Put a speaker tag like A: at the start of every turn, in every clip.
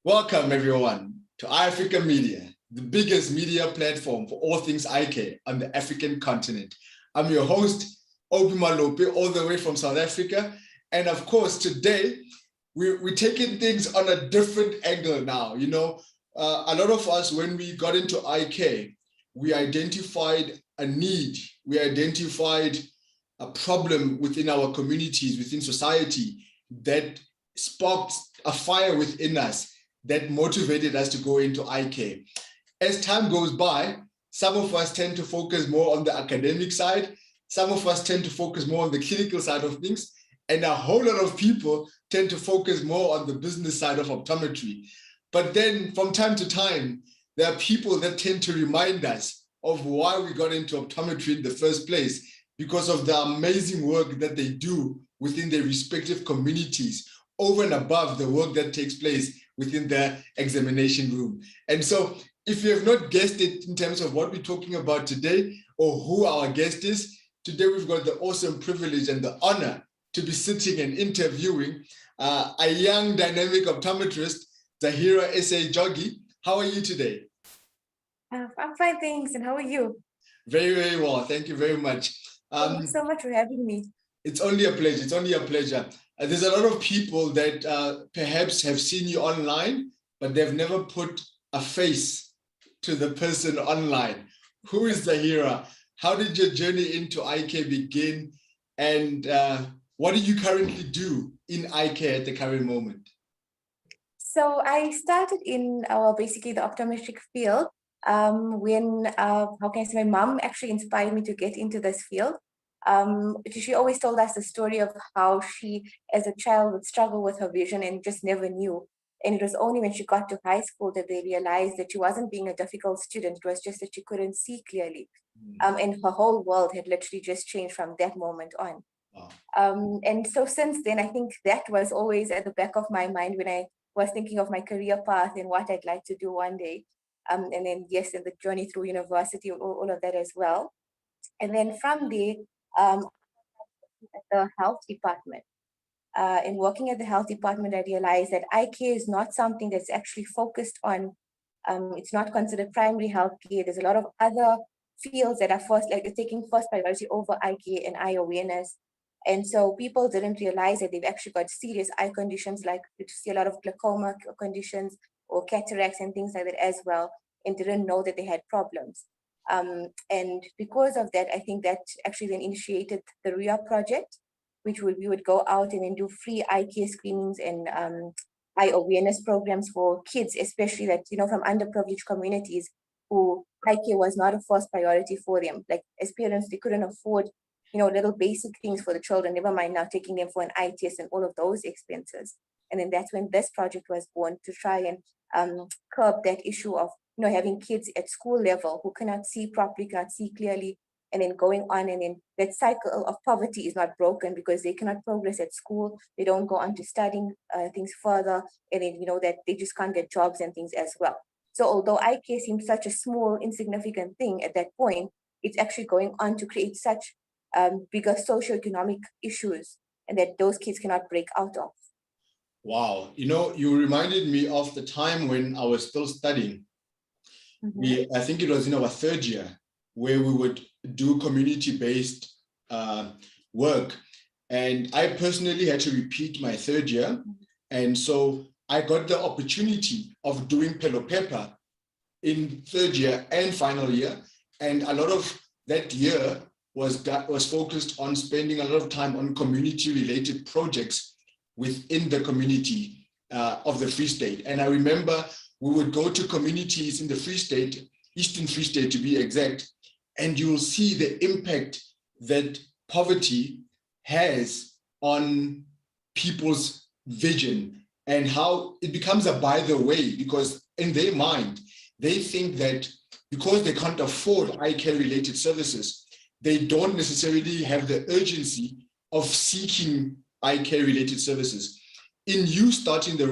A: Welcome everyone to iAfrica Media, the biggest media platform for all things eye care on the African continent. I'm your host, Obi Malope, all the way from South Africa. And of course, today, we're taking things on a different angle now. You know, a lot of us, when we got into eye care, we identified a need, we identified a problem within our communities, within society, that sparked a fire within us that motivated us to go into eye care. As time goes by, some of us tend to focus more on the academic side, some of us tend to focus more on the clinical side of things, and a whole lot of people tend to focus more on the business side of optometry. But then from time to time, there are people that tend to remind us of why we got into optometry in the first place, because of the amazing work that they do within their respective communities, over and above the work that takes place within the examination room. And so if you have not guessed it in terms of what we're talking about today or who our guest is, today we've got the awesome privilege and the honor to be sitting and interviewing a young dynamic optometrist, Zaahira S.A. Jogi. How are you today?
B: I'm fine, thanks. And how are you?
A: Very, very well. Thank you very much.
B: Thank you so much for having me.
A: It's only a pleasure. It's only a pleasure. There's a lot of people that perhaps have seen you online, but they've never put a face to the person online. Who is Zaahira? How did your journey into eye care begin? And what do you currently do in eye care at the current moment?
B: So I started in basically the optometric field when, how can I say, my mom actually inspired me to get into this field. She always told us the story of how she, as a child, would struggle with her vision and just never knew. And it was only when she got to high school that they realized that she wasn't being a difficult student. It was just that she couldn't see clearly. And her whole world had literally just changed from that moment on. Wow. And so since then, I think that was always at the back of my mind when I was thinking of my career path and what I'd like to do one day. And then, yes, and the journey through university, all of that as well. And then from there, at the health department. In working at the health department, I realized that eye care is not something that's actually focused on, it's not considered primary health care. There's a lot of other fields that are taking first priority over eye care and eye awareness. And so people didn't realize that they've actually got serious eye conditions, like you see a lot of glaucoma conditions or cataracts and things like that as well, and didn't know that they had problems. And because of that, I think that actually then initiated the Ruya project, which we would go out and then do free eye care screenings and eye awareness programs for kids, especially that, from underprivileged communities who eye care was not a first priority for them. Like as parents, they couldn't afford, little basic things for the children, never mind now taking them for an eye test and all of those expenses. And then that's when this project was born, to try and curb that issue of having kids at school level who cannot see properly, cannot see clearly, and then going on, and then that cycle of poverty is not broken because they cannot progress at school. They don't go on to studying things further, and then that they just can't get jobs and things as well. So although eye care seems such a small, insignificant thing at that point, it's actually going on to create such bigger socioeconomic issues, and that those kids cannot break out of.
A: Wow, you reminded me of the time when I was still studying. I think it was in our third year, where we would do community-based work. And I personally had to repeat my third year. And so I got the opportunity of doing Pelo Pepper in third year and final year. And a lot of that year was focused on spending a lot of time on community-related projects within the community of the Free State. And I remember we would go to communities in the Free State, Eastern Free State to be exact, and you will see the impact that poverty has on people's vision and how it becomes a by the way, because in their mind, they think that because they can't afford eye care related services, they don't necessarily have the urgency of seeking eye care related services. In you starting the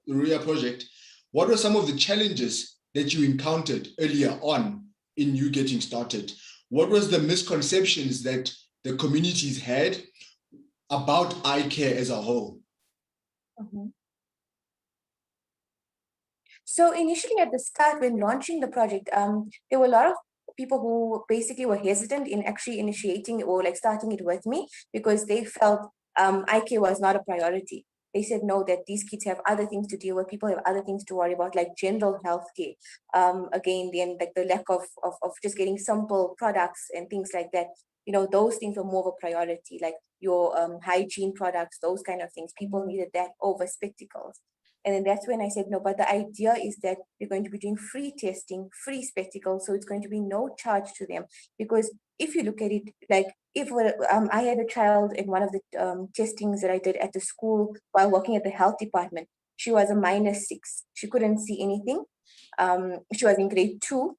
A: Ruya project, what were some of the challenges that you encountered earlier on in you getting started? What was the misconceptions that the communities had about eye care as a whole?
B: So initially at the start, when launching the project, there were a lot of people who basically were hesitant in actually initiating or like starting it with me because they felt eye care was not a priority. They said no, that these kids have other things to deal with. People have other things to worry about, like general health care. Again, then like the lack of just getting simple products and things like that. You know, those things were more of a priority, like your hygiene products, those kind of things. People needed that over spectacles. And then that's when I said, no, but the idea is that we're going to be doing free testing, free spectacles. So it's going to be no charge to them. Because if you look at it, like if I had a child in one of the testings that I did at the school while working at the health department, she was a -6. She couldn't see anything. She was in grade 2.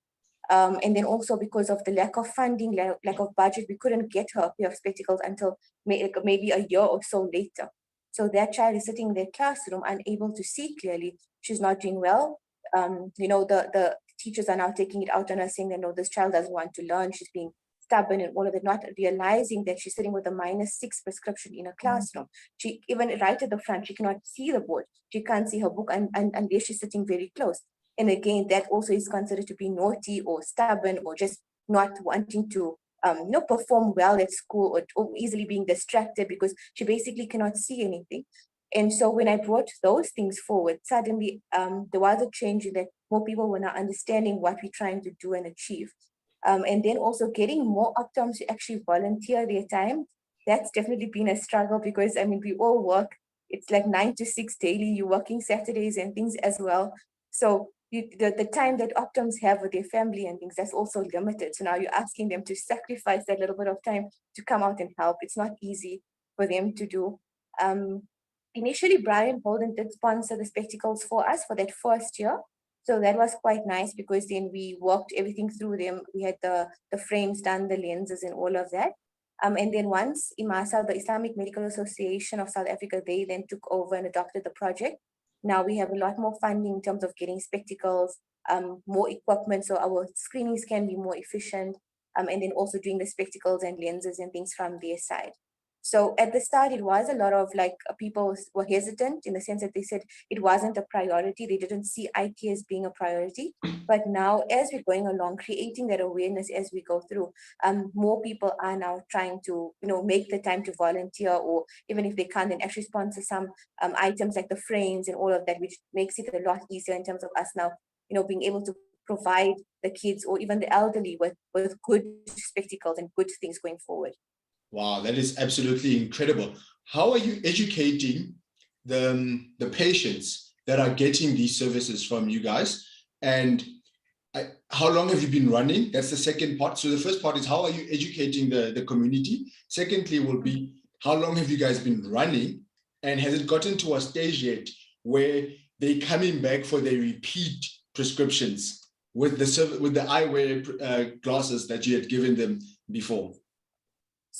B: And then also because of the lack of funding, lack of budget, we couldn't get her a pair of spectacles until maybe a year or so later. So that child is sitting in their classroom, unable to see clearly. She's not doing well. The teachers are now taking it out on her, saying that no, this child doesn't want to learn. She's being stubborn and all of that, not realizing that she's sitting with a -6 prescription in a classroom. She even right at the front, she cannot see the board. She can't see her book unless she's sitting very close. And again, that also is considered to be naughty or stubborn or just not wanting to perform well at school or easily being distracted because she basically cannot see anything. And so when I brought those things forward, suddenly there was a change in that more people were now understanding what we're trying to do and achieve. And then also getting more optoms to actually volunteer their time. That's definitely been a struggle because, I mean, we all work. It's like 9 to 6 daily. You're working Saturdays and things as well. So the time that optoms have with their family and things, that's also limited. So now you're asking them to sacrifice that little bit of time to come out and help. It's not easy for them to do. Initially, Brian Holden did sponsor the spectacles for us for that first year. So that was quite nice because then we worked everything through them. We had the frames done, the lenses and all of that. And then once IMASA, the Islamic Medical Association of South Africa, they then took over and adopted the project. Now we have a lot more funding in terms of getting spectacles, more equipment so our screenings can be more efficient, and then also doing the spectacles and lenses and things from their side. So at the start, it was a lot of like people were hesitant in the sense that they said it wasn't a priority. They didn't see eye care as being a priority. But now, as we're going along, creating that awareness as we go through, more people are now trying to, make the time to volunteer, or even if they can't, then actually sponsor some items like the frames and all of that, which makes it a lot easier in terms of us now, being able to provide the kids or even the elderly with good spectacles and good things going forward.
A: Wow, that is absolutely incredible. How are you educating the patients that are getting these services from you guys? And how long have you been running? That's the second part. So the first part is how are you educating the community? Secondly will be how long have you guys been running? And has it gotten to a stage yet where they're coming back for their repeat prescriptions with the eyewear glasses that you had given them before?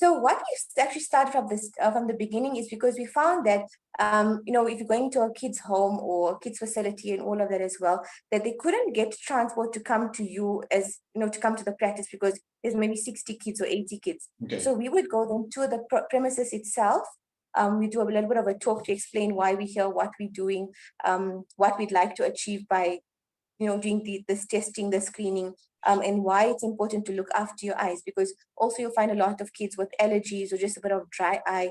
B: So what we actually started from the beginning is because we found that if you're going to a kid's home or kids facility and all of that as well, that they couldn't get transport to come to you as to come to the practice because there's maybe 60 kids or 80 kids. Okay. So we would go then to the premises itself. We do a little bit of a talk to explain why we're here, what we're doing, what we'd like to achieve by doing this testing, the screening, and why it's important to look after your eyes, because also you'll find a lot of kids with allergies or just a bit of dry eye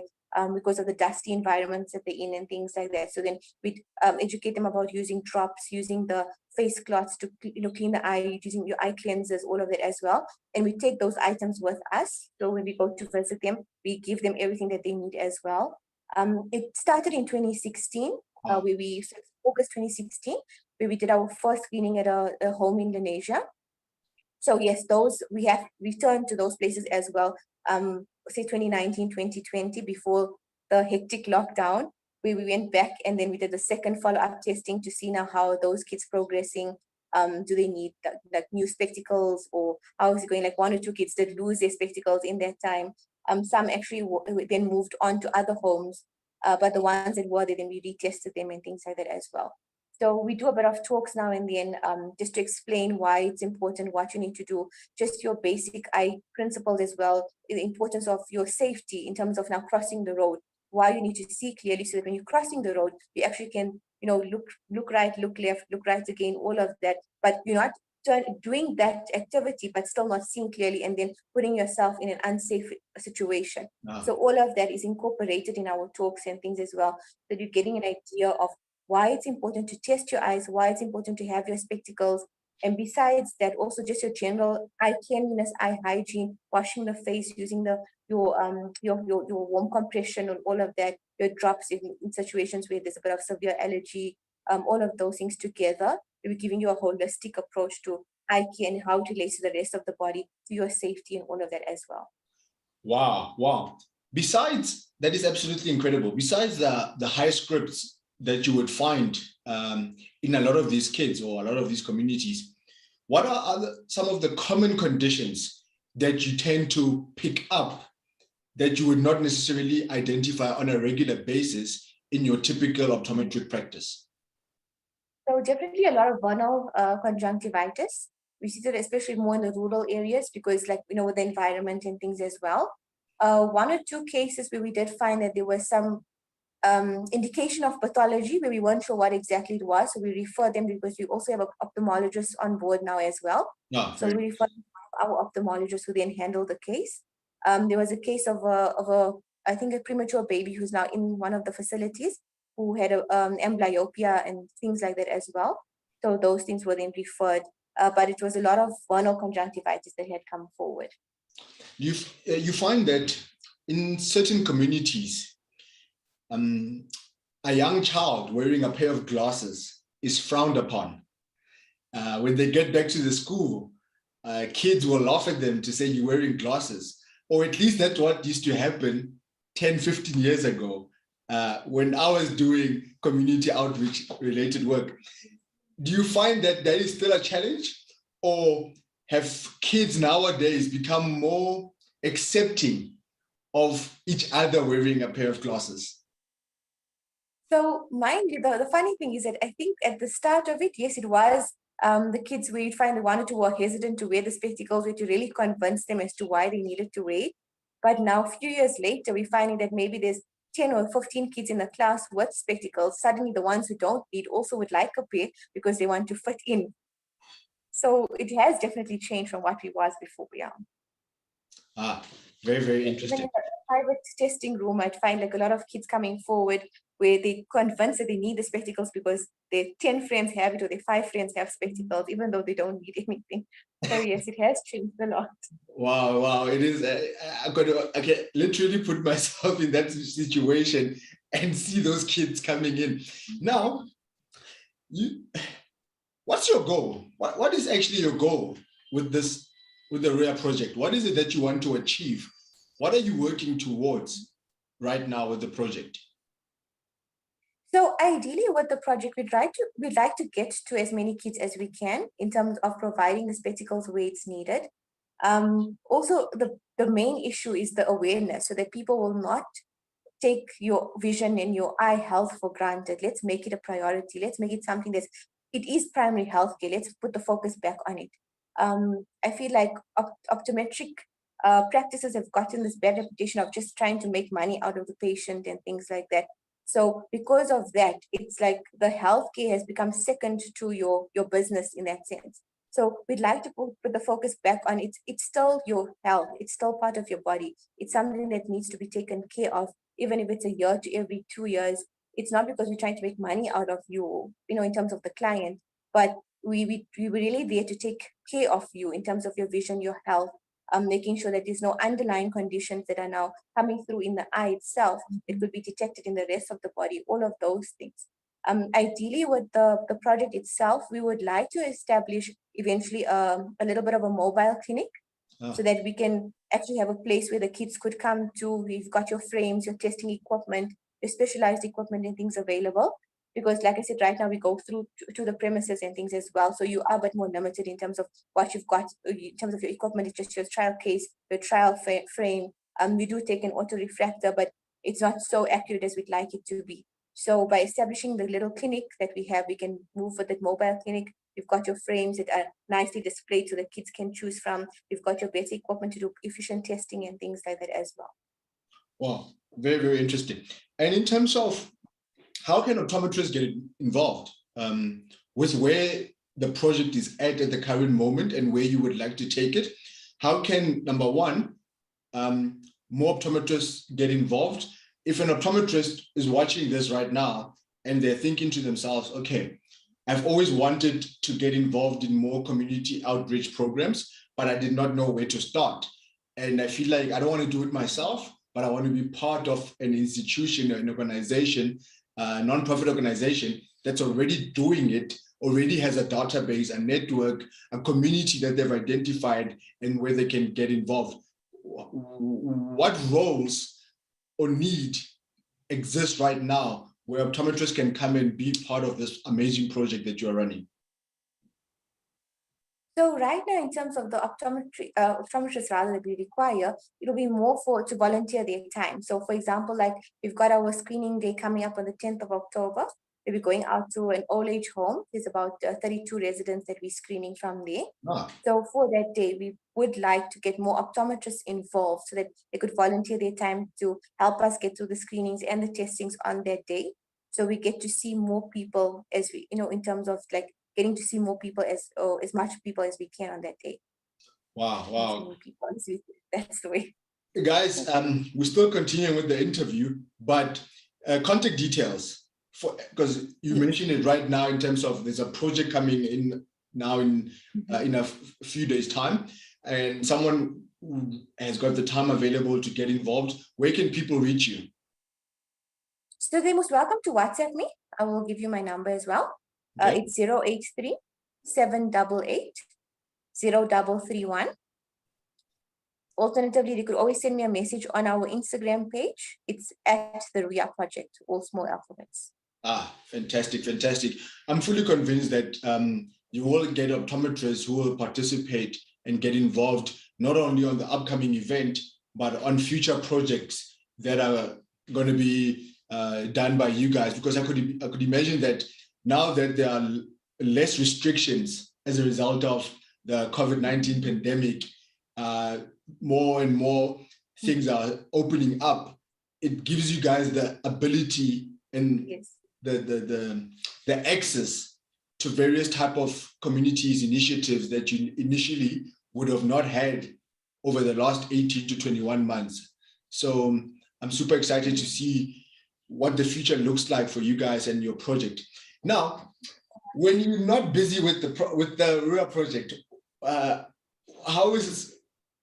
B: because of the dusty environments that they're in and things like that. So then we educate them about using drops, using the face cloths to clean the eye, using your eye cleansers, all of that as well. And we take those items with us. So when we go to visit them, we give them everything that they need as well. It started in 2016, where August 2016, where we did our first screening at a home in Indonesia. So yes, we have returned to those places as well, say 2019, 2020, before the hectic lockdown, where we went back and then we did the second follow-up testing to see now how are those kids progressing. Do they need like new spectacles, or how is it going? Like 1 or 2 kids did lose their spectacles in that time. Some actually then moved on to other homes, but the ones that were there, then we retested them and things like that as well. So we do a bit of talks now and then, just to explain why it's important, what you need to do, just your basic eye principles as well, the importance of your safety in terms of now crossing the road, why you need to see clearly so that when you're crossing the road, you actually can, look right, look left, look right again, all of that. But you're not doing that activity, but still not seeing clearly, and then putting yourself in an unsafe situation. So all of that is incorporated in our talks and things as well, that you're getting an idea of why it's important to test your eyes, why it's important to have your spectacles. And besides that, also just your general eye cleanliness, eye hygiene, washing the face, using your warm compression and all of that, your drops in situations where there's a bit of severe allergy, all of those things together. We're giving you a holistic approach to eye care and how it relates to the rest of the body, to your safety and all of that as well.
A: Wow. Besides, that is absolutely incredible. Besides the high scripts that you would find in a lot of these kids or a lot of these communities, what are some of the common conditions that you tend to pick up that you would not necessarily identify on a regular basis in your typical optometric practice?
B: So definitely a lot of vernal conjunctivitis. We see that especially more in the rural areas because with the environment and things as well. One or two cases where we did find that there was some indication of pathology where we weren't sure what exactly it was. So we referred them because we also have an ophthalmologist on board now as well. So we referred our ophthalmologist who then handled the case. There was a case of I think a premature baby who's now in one of the facilities who had amblyopia and things like that as well. So those things were then referred, but it was a lot of vernal conjunctivitis that had come forward.
A: You find that in certain communities, a young child wearing a pair of glasses is frowned upon. When they get back to the school, kids will laugh at them to say you're wearing glasses, or at least that's what used to happen 10, 15 years ago when I was doing community outreach related work. Do you find that is still a challenge, or have kids nowadays become more accepting of each other wearing a pair of glasses?
B: So mind you, the funny thing is that I think at the start of it, yes, it was the kids where you'd find they wanted to were hesitant to wear the spectacles, where to really convince them as to why they needed to wear it. But now, a few years later, we're finding that maybe there's 10 or 15 kids in the class with spectacles. Suddenly, the ones who don't need also would like a pair because they want to fit in. So it has definitely changed from what we was before. Yeah.
A: Very, very interesting.
B: Even in the private testing room, I'd find a lot of kids coming forward where they convinced that they need the spectacles because their 10 friends have it or their 5 friends have spectacles, even though they don't need anything. So yes, it has changed a lot.
A: Wow. It is, I can literally put myself in that situation and see those kids coming in. Now, what's your goal? What is actually your goal with the Ruya project? What is it that you want to achieve? What are you working towards right now with the project?
B: So ideally with the project, we'd like to get to as many kids as we can in terms of providing the spectacles where it's needed. Also, the main issue is the awareness so that people will not take your vision and your eye health for granted. Let's make it a priority. Let's make it something it is primary healthcare. Let's put the focus back on it. I feel like optometric practices have gotten this bad reputation of just trying to make money out of the patient and things like that. So because of that, it's like the healthcare has become second to your business in that sense. So we'd like to put the focus back on it. It's still your health. It's still part of your body. It's something that needs to be taken care of, even if it's a year to every 2 years. It's not because we're trying to make money out of you, in terms of the client, but we really there to take care of you in terms of your vision, your health, making sure that there's no underlying conditions that are now coming through in the eye itself. It could be detected in the rest of the body, all of those things. Ideally, with the project itself, we would like to establish eventually a little bit of a mobile clinic so that we can actually have a place where the kids could come to. You've got your frames, your testing equipment, your specialized equipment and things available. Because like I said, right now we go through to the premises and things as well. So you are a bit more limited in terms of what you've got, in terms of your equipment. It's just your trial case, your trial frame. We do take an auto refractor, but it's not so accurate as we'd like it to be. So by establishing the little clinic that we have, we can move with that mobile clinic. You've got your frames that are nicely displayed so the kids can choose from. You've got your better equipment to do efficient testing and things like that as well.
A: Wow, very, very interesting. And in terms of how can optometrists get involved with where the project is at the current moment and where you would like to take it? How can, number one, more optometrists get involved? If an optometrist is watching this right now and they're thinking to themselves, okay, I've always wanted to get involved in more community outreach programs, but I did not know where to start. And I feel like I don't want to do it myself, but I want to be part of an institution or an organization, a nonprofit organization that's already doing it, already has a database, a network, a community that they've identified and where they can get involved. What roles or need exist right now where optometrists can come and be part of this amazing project that you're running?
B: So right now, in terms of the optometrists rather that we require, it'll be more to volunteer their time. So for example, like we've got our screening day coming up on the 10th of October. We'll be going out to an old age home. There's about 32 residents that we're screening from there. So for that day, we would like to get more optometrists involved so that they could volunteer their time to help us get through the screenings and the testings on that day. So we get to see more people as we, in terms of like getting to see more people as much people as we can on that day.
A: Wow.
B: That's the way.
A: Guys, we're still continuing with the interview, but contact details, because you mentioned it right now in terms of there's a project coming in now in a few days' time, and someone who has got the time available to get involved. Where can people reach you?
B: So they're most welcome to WhatsApp me. I will give you my number as well. Okay. It's 083 788 0331. Alternatively, they could always send me a message on our Instagram page. It's at the Ruya Project, all small alphabets.
A: Fantastic. I'm fully convinced that you will get optometrists who will participate and get involved not only on the upcoming event, but on future projects that are going to be done by you guys. Because I could imagine that now that there are less restrictions as a result of the COVID-19 pandemic, more and more things are opening up. It gives you guys the ability and the access to various type of communities initiatives that you initially would have not had over the last 18 to 21 months. So I'm super excited to see what the future looks like for you guys and your project. Now, when you're not busy with the Ruya project, how is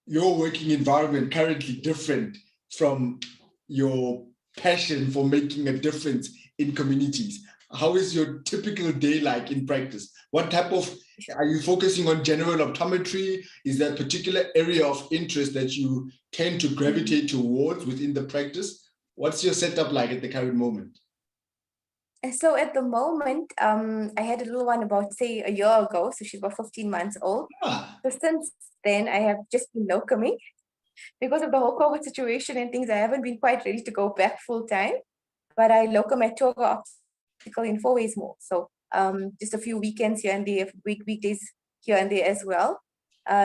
A: your working environment currently different from your passion for making a difference in communities? How is your typical day like in practice? What type of, are you focusing on general optometry? Is there a particular area of interest that you tend to gravitate towards within the practice? What's your setup like at the current moment?
B: So at the moment, I had a little one about, say, a year ago. So she's about 15 months old. So since then, I have just been locuming. Because of the whole COVID situation and things, I haven't been quite ready to go back full time. But I locum at Toga Optical in 4 Ways More. So just a few weekends here and there, weekdays here and there as well.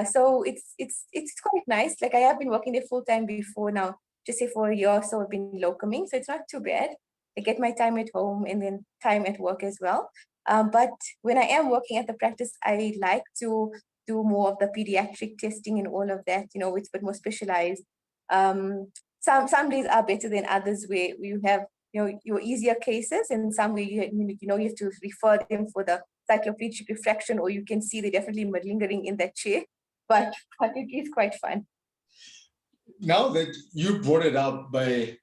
B: So it's quite nice. Like I have been working there full time before now, just say for a year or so I've been locuming. So it's not too bad. I get my time at home and then time at work as well. But when I am working at the practice, I like to do more of the pediatric testing and all of that, it's a bit more specialized. Some days are better than others where you have, your easier cases, and some where you have to refer them for the cycloplegic refraction, or you can see they're definitely malingering in that chair, but it is quite fun.
A: Now that you brought it up by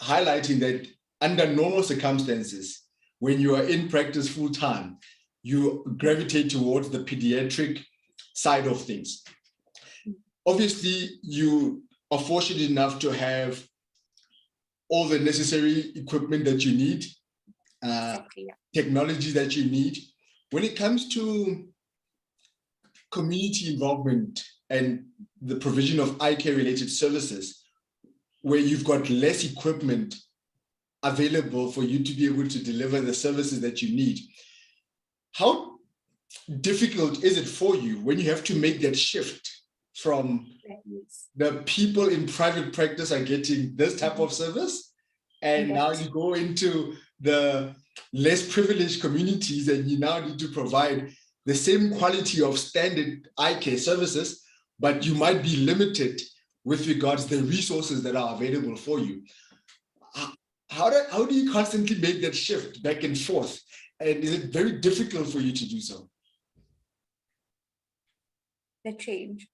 A: highlighting that under normal circumstances, when you are in practice full time, you gravitate towards the pediatric side of things. Obviously, you are fortunate enough to have all the necessary equipment that you need, technology that you need. When it comes to community involvement and the provision of eye care related services, where you've got less equipment available for you to be able to deliver the services that you need, how difficult is it for you when you have to make that shift from the people in private practice are getting this type of service, and now you go into the less privileged communities, and you now need to provide the same quality of standard eye care services, but you might be limited with regards to the resources that are available for you. How do you constantly make that shift back and forth? And is it very difficult for you to do so?
B: The change.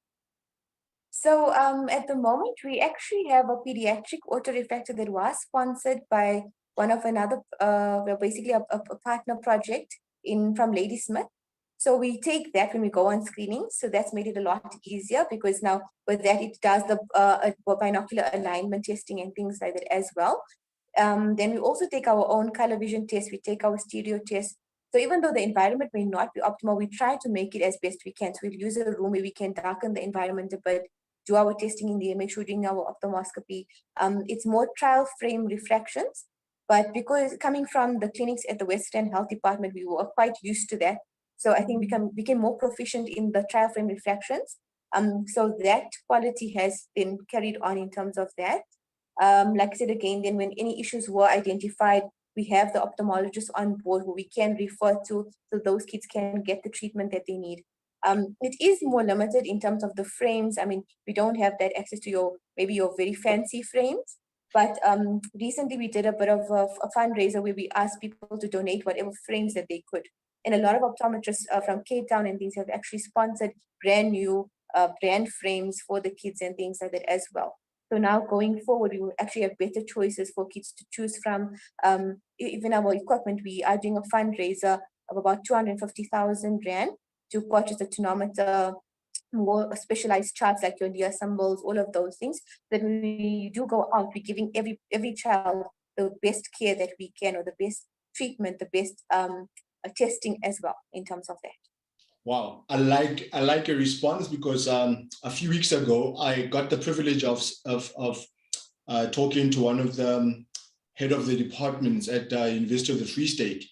B: So at the moment, we actually have a pediatric autorefractor that was sponsored by one of another, basically a partner project from Ladysmith. So we take that when we go on screening. So that's made it a lot easier, because now with that, it does the binocular alignment testing and things like that as well. Then we also take our own color vision test. We take our stereo test. So even though the environment may not be optimal, we try to make it as best we can. So we'll use a room where we can darken the environment a bit, do our testing in there, make sure doing our ophthalmoscopy. It's more trial frame refractions, but because coming from the clinics at the Western Health Department, we were quite used to that. So I think we became more proficient in the trial frame refractions. So that quality has been carried on in terms of that. Like I said again, then when any issues were identified, we have the ophthalmologist on board who we can refer to, so those kids can get the treatment that they need. It is more limited in terms of the frames. I mean, we don't have that access to maybe your very fancy frames. But recently we did a bit of a fundraiser where we asked people to donate whatever frames that they could. And a lot of optometrists from Cape Town and things have actually sponsored brand new brand frames for the kids and things like that as well. So now going forward, we will actually have better choices for kids to choose from. Even our equipment, we are doing a fundraiser of about 250,000 Rand to purchase a tonometer, more specialized charts like your Lear symbols, all of those things. That we do go out, we're giving every child the best care that we can, or the best treatment, the best testing as well in terms of that.
A: Wow, I like your response, because a few weeks ago I got the privilege of talking to one of the head of the departments at University of the Free State,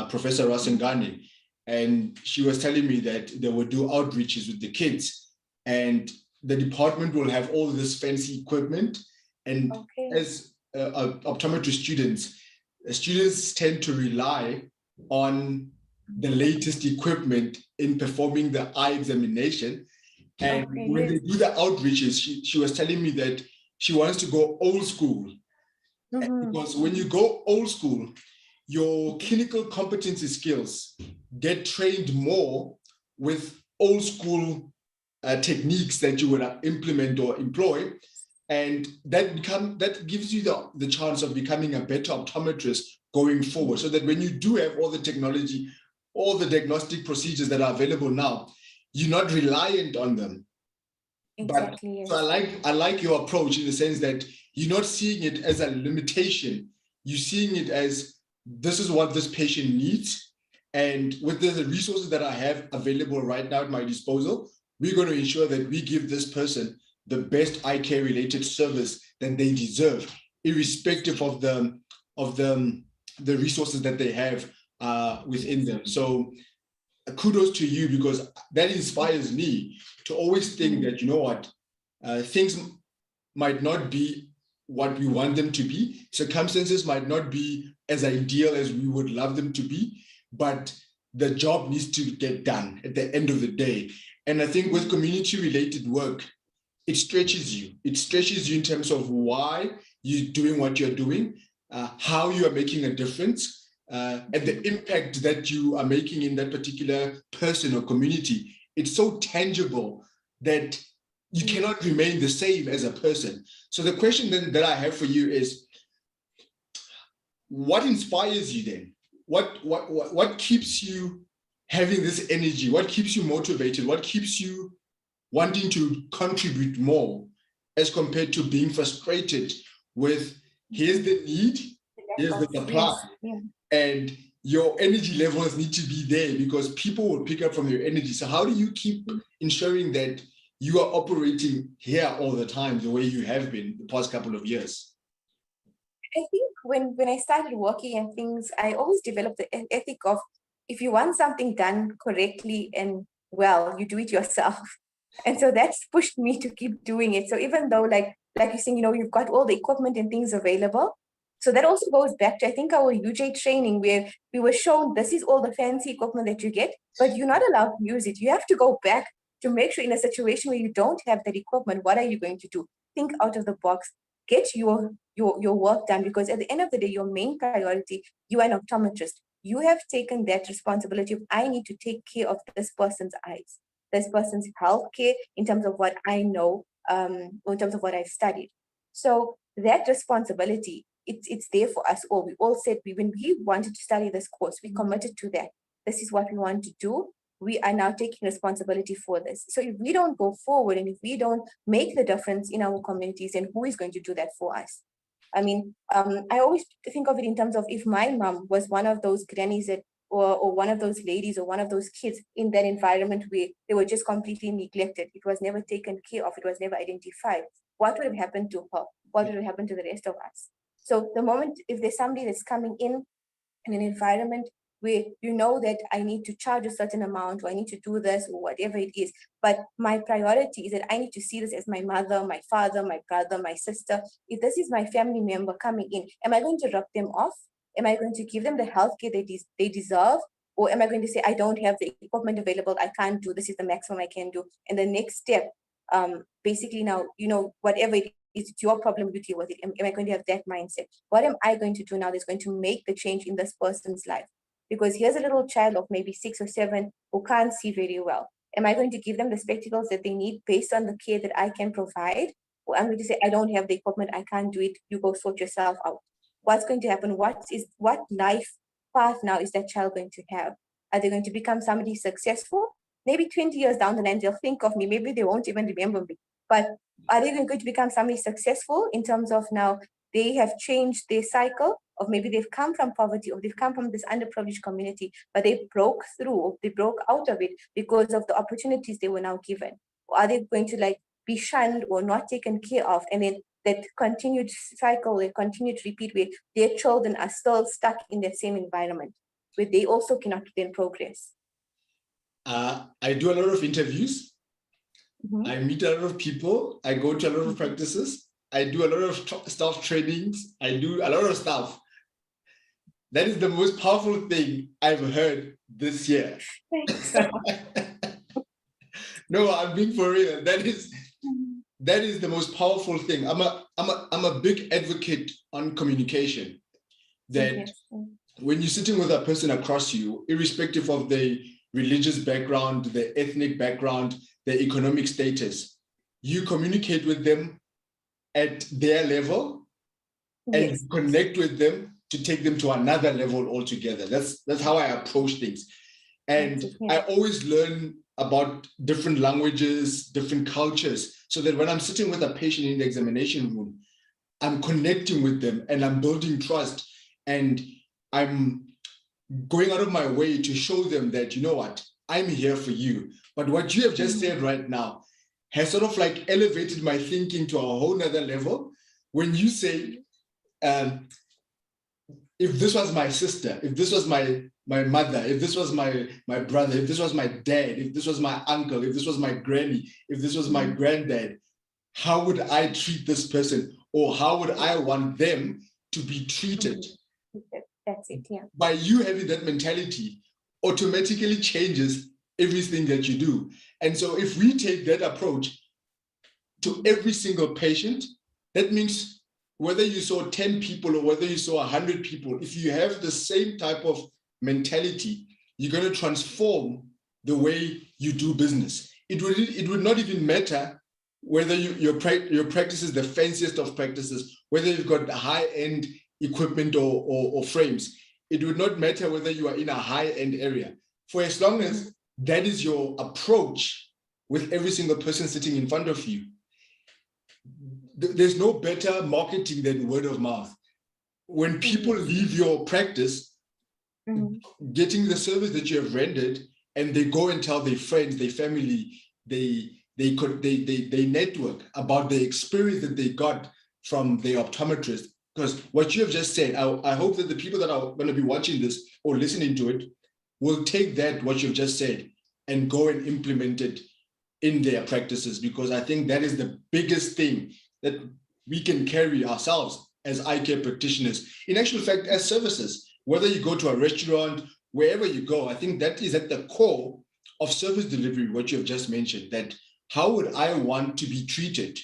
A: Professor Rasengani, and she was telling me that they would do outreaches with the kids, and the department will have all this fancy equipment, and as optometry students tend to rely on the latest equipment in performing the eye examination. And when they do the outreaches, she was telling me that she wants to go old school. Because when you go old school, your clinical competency skills get trained more with old school techniques that you would implement or employ. And that gives you the chance of becoming a better optometrist going forward, so that when you do have all the technology, all the diagnostic procedures that are available now, you're not reliant on them.
B: Exactly.
A: But, yes. So I like your approach, in the sense that you're not seeing it as a limitation. You're seeing it as, this is what this patient needs. And with the resources that I have available right now at my disposal, we're going to ensure that we give this person the best eye care related service that they deserve, irrespective of the resources that they have within them. So kudos to you, because that inspires me to always think that, you know what, things might not be what we want them to be. Circumstances might not be as ideal as we would love them to be, but the job needs to get done at the end of the day. And I think with community related work, it stretches you. It stretches you in terms of why you're doing what you're doing, how you are making a difference, and the impact that you are making in that particular person or community. It's so tangible that you cannot remain the same as a person. So the question then that I have for you is, what inspires you then? What keeps you having this energy? What keeps you motivated? What keeps you wanting to contribute more, as compared to being frustrated with, here's the need, here's the supply, and your energy levels need to be there because people will pick up from your energy. So how do you keep ensuring that you are operating here all the time the way you have been the past couple of years?
B: I think when I started working and things, I always developed the ethic of, if you want something done correctly and well, you do it yourself. And so that's pushed me to keep doing it. So even though like you're saying, you've got all the equipment and things available, So that also goes back to, I think, our UJ training, where we were shown this is all the fancy equipment that you get, but you're not allowed to use it. You have to go back to make sure in a situation where you don't have that equipment, what are you going to do? Think out of the box, get your work done, because at the end of the day, your main priority, you are an optometrist. You have taken that responsibility of, I need to take care of this person's eyes, this person's healthcare in terms of what I know, in terms of what I've studied. So that responsibility, it's there for us all. We all said, when we wanted to study this course, we committed to that. This is what we want to do. We are now taking responsibility for this. So if we don't go forward and if we don't make the difference in our communities, then who is going to do that for us? I mean, I always think of it in terms of, if my mom was one of those grannies that, or one of those ladies or one of those kids in that environment where they were just completely neglected, it was never taken care of, it was never identified, what would have happened to her? What would have happened to the rest of us? So the moment, if there's somebody that's coming in an environment where you know that I need to charge a certain amount, or I need to do this, or whatever it is, but my priority is that I need to see this as my mother, my father, my brother, my sister. If this is my family member coming in, am I going to rub them off? Am I going to give them the healthcare they deserve? Or am I going to say, I don't have the equipment available, I can't do, this is the maximum I can do? And the next step, basically now, whatever it is, it's your problem, you deal with it. Am I going to have that mindset? What am I going to do now that's going to make the change in this person's life? Because here's a little child of maybe 6 or 7 who can't see very well. Am I going to give them the spectacles that they need based on the care that I can provide? Or I'm going to say, I don't have the equipment, I can't do it, you go sort yourself out. What's going to happen? What life path now is that child going to have? Are they going to become somebody successful? Maybe 20 years down the line, they'll think of me, maybe they won't even remember me. But are they going to become somebody successful in terms of now they have changed their cycle, of maybe they've come from poverty, or they've come from this underprivileged community, but they broke through, or they broke out of it because of the opportunities they were now given? Or are they going to be shunned or not taken care of? And then that continued cycle, they continue to repeat, where their children are still stuck in that same environment, where they also cannot then progress.
A: I do a lot of interviews. I meet a lot of people. I go to a lot of practices. I do a lot of staff trainings. I do a lot of stuff. That is the most powerful thing I've heard this year. No, I'm being for real. That is the most powerful thing. I'm a big advocate on communication. That when you're sitting with a person across you, irrespective of the religious background, the ethnic background, the economic status, you communicate with them at their level and connect with them to take them to another level altogether. That's how I approach things. And I always learn about different languages, different cultures, so that when I'm sitting with a patient in the examination room, I'm connecting with them and I'm building trust, and I'm going out of my way to show them that, you know what, I'm here for you. But what you have just said right now has sort of elevated my thinking to a whole nother level. When you say, if this was my sister, if this was my mother, if this was my brother, if this was my dad, if this was my uncle, if this was my granny, if this was my granddad, how would I treat this person? Or how would I want them to be treated?
B: That's it, yeah.
A: By you having that mentality, automatically changes everything that you do. And so if we take that approach to every single patient, that means whether you saw 10 people or whether you saw 100 people, if you have the same type of mentality, you're going to transform the way you do business. It would not even matter whether your practice is the fanciest of practices, whether you've got high-end equipment or frames. It would not matter whether you are in a high-end area. For as long as that is your approach with every single person sitting in front of you, there's no better marketing than word of mouth. When people leave your practice, getting the service that you have rendered, and they go and tell their friends, their family, they network about the experience that they got from the optometrist. Because what you have just said, I hope that the people that are going to be watching this or listening to it will take that, what you've just said, and go and implement it in their practices, because I think that is the biggest thing that we can carry ourselves as eye care practitioners. In actual fact, as services, whether you go to a restaurant, wherever you go, I think that is at the core of service delivery, what you have just mentioned, that how would I want to be treated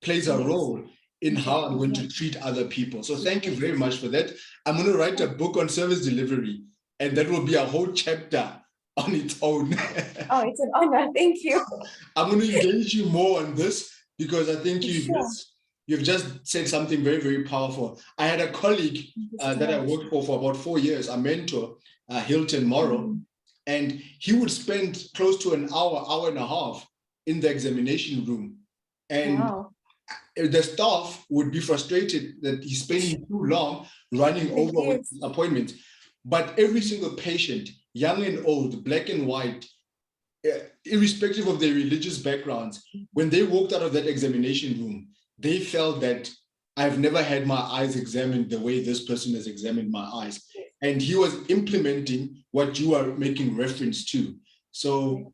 A: plays a role in how I'm going to treat other people. So thank you very much for that. I'm going to write a book on service delivery, and that will be a whole chapter on its own.
B: Oh, it's an honor. Thank you.
A: I'm going to engage you more on this because I think you've just said something very, very powerful. I had a colleague that I worked for about 4 years, a mentor, Hilton Morrow, and he would spend close to an hour and a half in the examination room. And the staff would be frustrated that he's spending too long running over with appointments. But every single patient, young and old, black and white, irrespective of their religious backgrounds, when they walked out of that examination room, they felt that I've never had my eyes examined the way this person has examined my eyes. And he was implementing what you are making reference to. So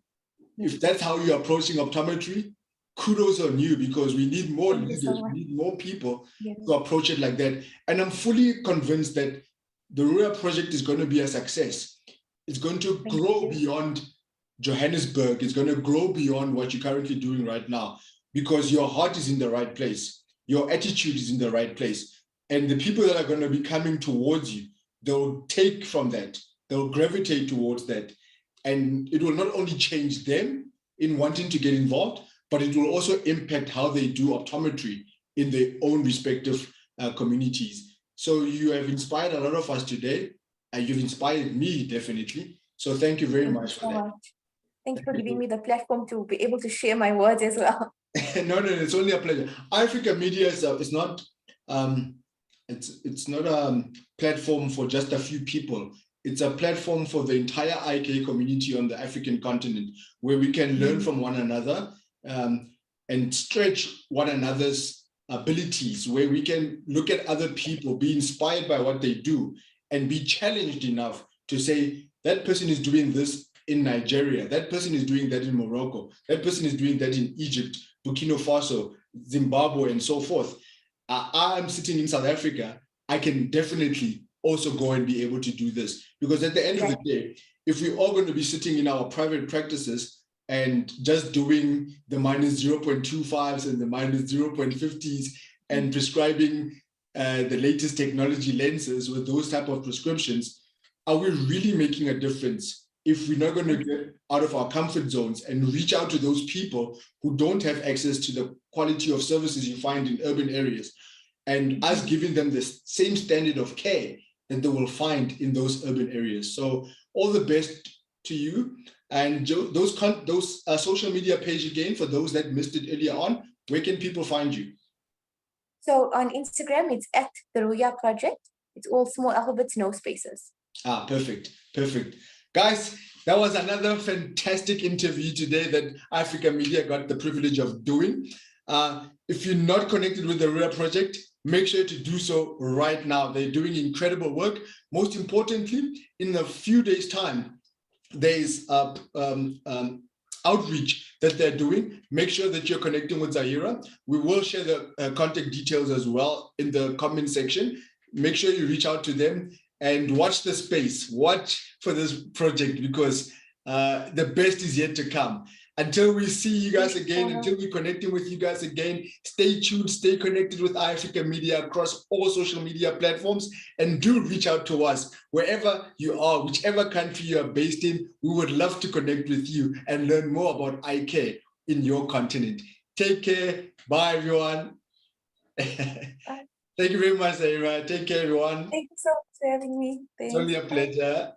A: if that's how you're approaching optometry, kudos on you, because we need more leaders, we need more people to approach it like that. And I'm fully convinced that the Ruya project is going to be a success. It's going to grow beyond Johannesburg. It's going to grow beyond what you're currently doing right now, because your heart is in the right place. Your attitude is in the right place. And the people that are going to be coming towards you, they'll take from that. They'll gravitate towards that. And it will not only change them in wanting to get involved, but it will also impact how they do optometry in their own respective communities. So you have inspired a lot of us today. You've inspired me, definitely. So thank you very much for that.
B: Thank you for giving me the platform to be able to share my words as well.
A: No, it's only a pleasure. Africa Media is not it's not a platform for just a few people. It's a platform for the entire IK community on the African continent, where we can learn from one another and stretch one another's abilities, where we can look at other people, be inspired by what they do, and be challenged enough to say, that person is doing this in Nigeria, that person is doing that in Morocco, that person is doing that in Egypt, Burkina Faso, Zimbabwe, and so forth. I'm sitting in South Africa. I can definitely also go and be able to do this, because at the end of the day, if we're all going to be sitting in our private practices and just doing the -0.25s and the -0.50s and prescribing the latest technology lenses with those type of prescriptions, are we really making a difference if we're not going to get out of our comfort zones and reach out to those people who don't have access to the quality of services you find in urban areas, and us giving them the same standard of care that they will find in those urban areas? So all the best to you. And those social media page again, for those that missed it earlier on, where can people find you?
B: So on Instagram, it's at the Ruya Project. It's all small alphabets, no spaces.
A: Perfect. Guys, that was another fantastic interview today that Africa Media got the privilege of doing. If you're not connected with the Ruya Project, make sure to do so right now. They're doing incredible work. Most importantly, in a few days' time, there is outreach that they're doing. Make sure that you're connecting with Zaahira. We will share the contact details as well in the comment section. Make sure you reach out to them and watch the space. Watch for this project, because the best is yet to come. Until we see you guys again, until we're connecting with you guys again, stay tuned, stay connected with Africa Media across all social media platforms, and do reach out to us wherever you are, whichever country you are based in. We would love to connect with you and learn more about eye care in your continent. Take care. Bye, everyone.
B: Bye.
A: Thank you very much, Zaahira. Take care, everyone.
B: Thank you so much for having me.
A: It's only a pleasure.